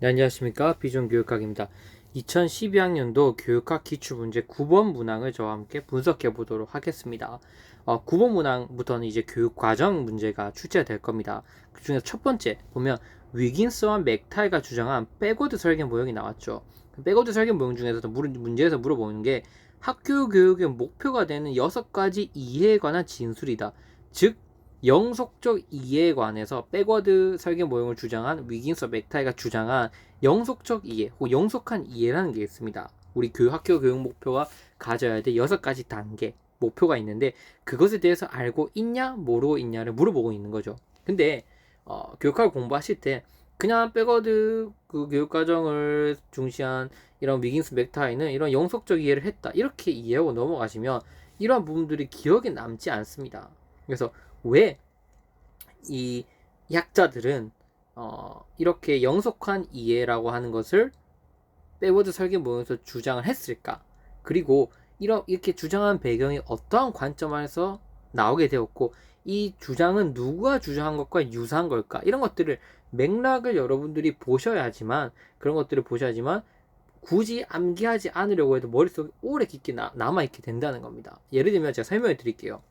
네, 안녕하십니까. 비전교육학입니다. 2012학년도 교육학 기출문제 9번 문항을 저와 함께 분석해 보도록 하겠습니다. 9번 문항부터는 이제 교육과정 문제가 출제될 겁니다. 그 중에서 첫 번째 보면 위긴스와 맥타이가 주장한 백워드 설계 모형이 나왔죠. 백워드 설계 모형 중에서도 문제에서 물어보는 게 학교 교육의 목표가 되는 6가지 이해에 관한 진술이다. 즉 영속적 이해에 관해서 백워드 설계 모형을 주장한 위긴스 맥타이가 주장한 영속적 이해 혹은 영속한 이해라는 게 있습니다. 우리 학교 교육 목표가 가져야 될 6가지 단계 목표가 있는데 그것에 대해서 알고 있냐 모르고 있냐를 물어보고 있는 거죠. 근데 교육학을 공부하실 때 그냥 백워드 그 교육과정을 중시한 이런 위긴스 맥타이는 이런 영속적 이해를 했다 이렇게 이해하고 넘어가시면 이러한 부분들이 기억에 남지 않습니다. 그래서 왜 이 약자들은 이렇게 영속한 이해라고 하는 것을 백워드 설계 모형에서 주장을 했을까? 그리고 이렇게 주장한 배경이 어떠한 관점에서 나오게 되었고 이 주장은 누가 주장한 것과 유사한 걸까? 이런 것들을 맥락을 여러분들이 보셔야지만 그런 것들을 보셔야지만 굳이 암기하지 않으려고 해도 머릿속에 오래 깊게 남아있게 된다는 겁니다. 예를 들면 제가 설명해 드릴게요.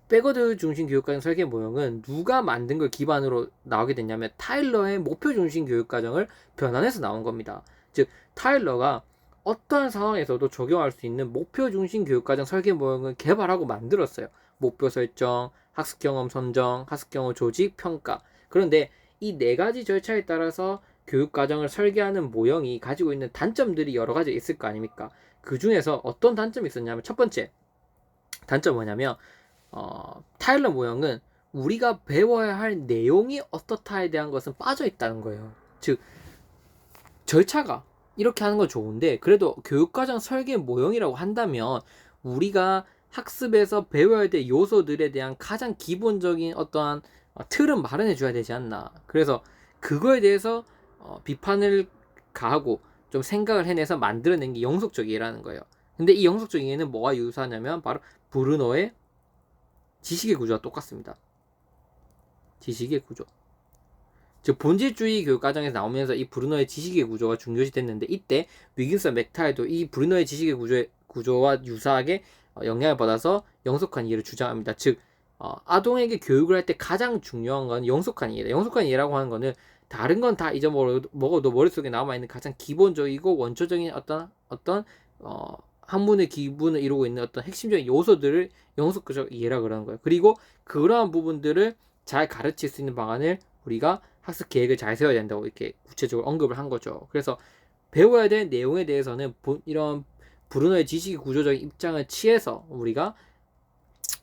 백워드 중심 교육과정 설계 모형은 누가 만든 걸 기반으로 나오게 됐냐면 타일러의 목표 중심 교육과정을 변환해서 나온 겁니다. 즉 타일러가 어떠한 상황에서도 적용할 수 있는 목표 중심 교육과정 설계 모형을 개발하고 만들었어요. 목표 설정, 학습 경험 선정, 학습 경험 조직, 평가. 그런데 이 4가지 절차에 따라서 교육과정을 설계하는 모형이 가지고 있는 단점들이 여러 가지 있을 거 아닙니까? 그 중에서 어떤 단점이 있었냐면 첫 번째 단점 뭐냐면 타일러 모형은 우리가 배워야 할 내용이 어떻다에 대한 것은 빠져 있다는 거예요. 즉 절차가 이렇게 하는 건 좋은데 그래도 교육과정 설계 모형이라고 한다면 우리가 학습에서 배워야 될 요소들에 대한 가장 기본적인 어떠한 틀은 마련해 줘야 되지 않나. 그래서 그거에 대해서 비판을 가하고 좀 생각을 해내서 만들어낸 게 영속적 이해라는 거예요. 근데 이 영속적 이해는 뭐가 유사하냐면 바로 브루노의 지식의 구조와 똑같습니다. 지식의 구조. 즉 본질주의 교육과정에서 나오면서 이 브루너의 지식의 구조가 중요시 됐는데 이때 위긴스와 맥타이도 이 브루너의 지식의 구조와 유사하게 영향을 받아서 영속한 이해를 주장합니다. 즉 아동에게 교육을 할 때 가장 중요한 건 영속한 이해다. 영속한 이해라고 하는 거는 다른 건 다 잊어먹어도 머릿속에 남아있는 가장 기본적이고 원초적인 어떤 학문의 기본을 이루고 있는 어떤 핵심적인 요소들을 영속적 이해라 그러는 거예요. 그리고 그러한 부분들을 잘 가르칠 수 있는 방안을 우리가 학습 계획을 잘 세워야 된다고 이렇게 구체적으로 언급을 한 거죠. 그래서 배워야 될 내용에 대해서는 이런 브루너의 지식의 구조적인 입장을 취해서 우리가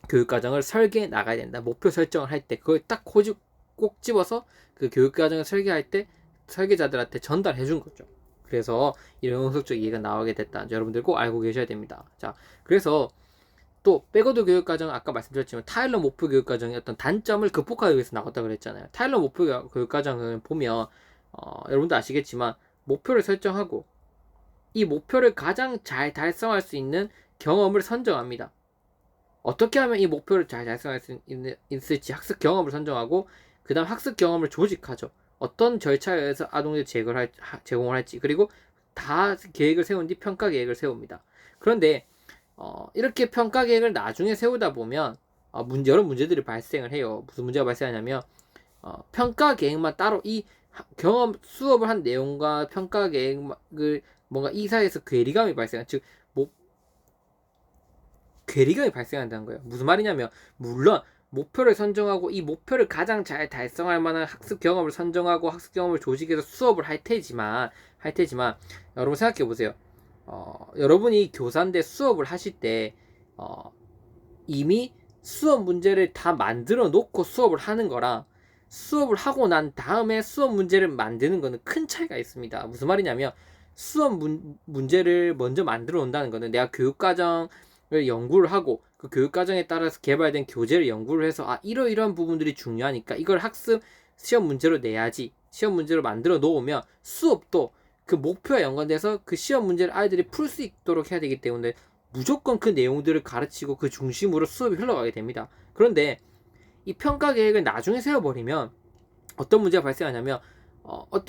교육과정을 설계해 나가야 된다. 목표 설정을 할 때 그걸 딱 꼭 집어서 그 교육과정을 설계할 때 설계자들한테 전달해 준 거죠. 그래서 이런 영속적 이해가 나오게 됐다. 여러분들 꼭 알고 계셔야 됩니다. 자, 그래서 또 백워드 교육과정 아까 말씀드렸지만 타일러 목표 교육과정의 어떤 단점을 극복하기 위해서 나왔다 그랬잖아요. 타일러 목표 교육과정을 보면 여러분도 아시겠지만 목표를 설정하고 이 목표를 가장 잘 달성할 수 있는 경험을 선정합니다. 어떻게 하면 이 목표를 잘 달성할 수 있을지 학습 경험을 선정하고 그 다음 학습 경험을 조직하죠. 어떤 절차에 의해서 아동들 제공을 할지 그리고 다 계획을 세운 뒤 평가 계획을 세웁니다. 그런데 이렇게 평가 계획을 나중에 세우다 보면 여러 문제들이 발생을 해요. 무슨 문제가 발생하냐면 평가 계획만 따로 이 경험 수업을 한 내용과 평가 계획을 뭔가 이 사이에서 괴리감이 발생한 즉 괴리감이 발생한다는 거예요. 무슨 말이냐면 물론 목표를 선정하고 이 목표를 가장 잘 달성할 만한 학습 경험을 선정하고 학습 경험을 조직해서 수업을 할 테지만 여러분 생각해 보세요. 여러분이 교사인데 수업을 하실 때 이미 수업 문제를 다 만들어 놓고 수업을 하는 거랑 수업을 하고 난 다음에 수업 문제를 만드는 거는 큰 차이가 있습니다. 무슨 말이냐면 수업 문제를 먼저 만들어 온다는 거는 내가 교육과정을 연구를 하고 그 교육과정에 따라서 개발된 교재를 연구를 해서 이러이러한 부분들이 중요하니까 이걸 학습 시험 문제로 내야지 시험 문제로 만들어 놓으면 수업도 그 목표와 연관돼서 그 시험 문제를 아이들이 풀 수 있도록 해야 되기 때문에 무조건 그 내용들을 가르치고 그 중심으로 수업이 흘러가게 됩니다. 그런데 이 평가 계획을 나중에 세워버리면 어떤 문제가 발생하냐면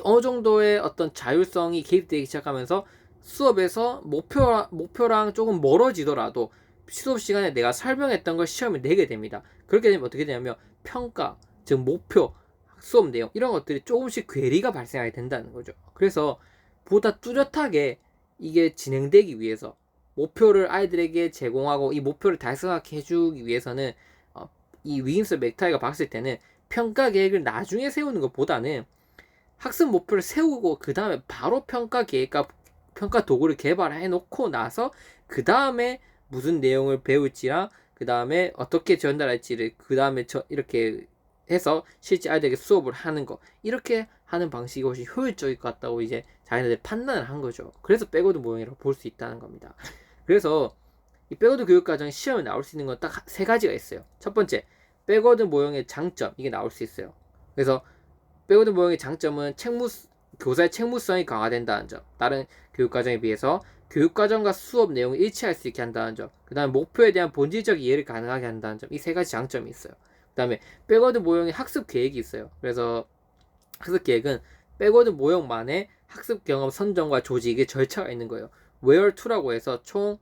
어느 정도의 어떤 자율성이 개입되기 시작하면서 수업에서 목표랑 조금 멀어지더라도 수업 시간에 내가 설명했던 걸 시험에 내게 됩니다. 그렇게 되면 어떻게 되냐면 평가, 즉 목표, 수업 내용 이런 것들이 조금씩 괴리가 발생하게 된다는 거죠. 그래서 보다 뚜렷하게 이게 진행되기 위해서 목표를 아이들에게 제공하고 이 목표를 달성하게 해주기 위해서는 이 위임스 맥타이가 봤을 때는 평가 계획을 나중에 세우는 것보다는 학습 목표를 세우고 그 다음에 바로 평가 계획과 평가 도구를 개발해 놓고 나서 그 다음에 무슨 내용을 배울지랑 그 다음에 어떻게 전달할지를 그 다음에 이렇게 해서 실제 아이들에게 수업을 하는 거 이렇게 하는 방식이 훨씬 효율적일 것 같다고 이제 자기네들 판단을 한 거죠. 그래서 백워드 모형이라고 볼 수 있다는 겁니다. 그래서 이 백워드 교육과정 시험에 나올 수 있는 건 딱 세 가지가 있어요. 첫 번째, 백워드 모형의 장점 이게 나올 수 있어요. 그래서 백워드 모형의 장점은 교사의 책무성이 강화된다는 점, 다른 교육과정에 비해서 교육과정과 수업 내용을 일치할 수 있게 한다는 점, 그 다음에 목표에 대한 본질적 이해를 가능하게 한다는 점, 이 세 가지 장점이 있어요. 그 다음에 백워드 모형의 학습 계획이 있어요. 그래서 학습 계획은 백워드 모형만의 학습 경험 선정과 조직의 절차가 있는 거예요. 웨어2라고 해서 총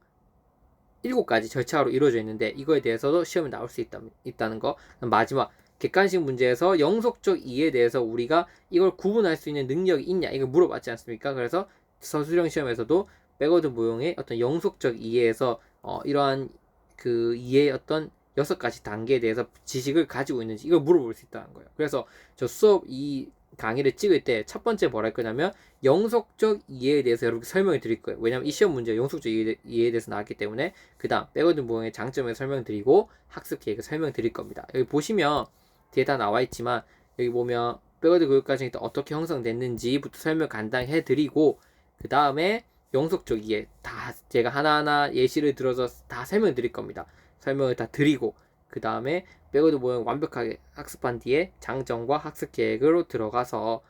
7가지 절차로 이루어져 있는데 이거에 대해서도 시험에 나올 수 있다는 거. 마지막 객관식 문제에서 영속적 이해에 대해서 우리가 이걸 구분할 수 있는 능력이 있냐 이걸 물어봤지 않습니까? 그래서 서술형 시험에서도 백워드 모형의 어떤 영속적 이해에서 이러한 그 이해의 어떤 6가지 단계에 대해서 지식을 가지고 있는지 이걸 물어볼 수 있다는 거예요. 그래서 저 수업 이 강의를 찍을 때 첫 번째 뭐라 할 거냐면 영속적 이해에 대해서 여러분께 설명을 드릴 거예요. 왜냐면 이 시험 문제가 영속적 이해에 대해서 나왔기 때문에 그 다음 백워드 모형의 장점을 설명드리고 학습 계획을 설명드릴 겁니다. 여기 보시면 뒤에 다 나와 있지만 여기 보면 백워드 교육과정이 또 어떻게 형성됐는지부터 설명 간단히 해드리고 그 다음에 영속적 이해 다 제가 하나하나 예시를 들어서 다 설명드릴 겁니다. 설명을 다 드리고 그 다음에 백워드 모형 완벽하게 학습한 뒤에 장점과 학습 계획으로 들어가서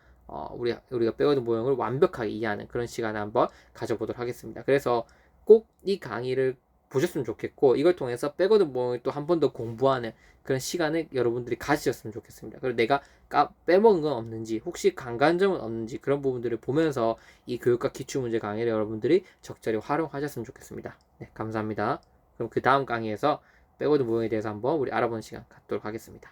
우리가 백워드 모형을 완벽하게 이해하는 그런 시간을 한번 가져보도록 하겠습니다. 그래서 꼭 이 강의를 보셨으면 좋겠고 이걸 통해서 백워드 모형을 또 한 번 더 공부하는 그런 시간을 여러분들이 가지셨으면 좋겠습니다. 그리고 내가 빼먹은 건 없는지 혹시 간간점은 없는지 그런 부분들을 보면서 이 교육과 기출문제 강의를 여러분들이 적절히 활용하셨으면 좋겠습니다. 네, 감사합니다. 그럼 그 다음 강의에서 백워드 모형에 대해서 한번 우리 알아보는 시간 갖도록 하겠습니다.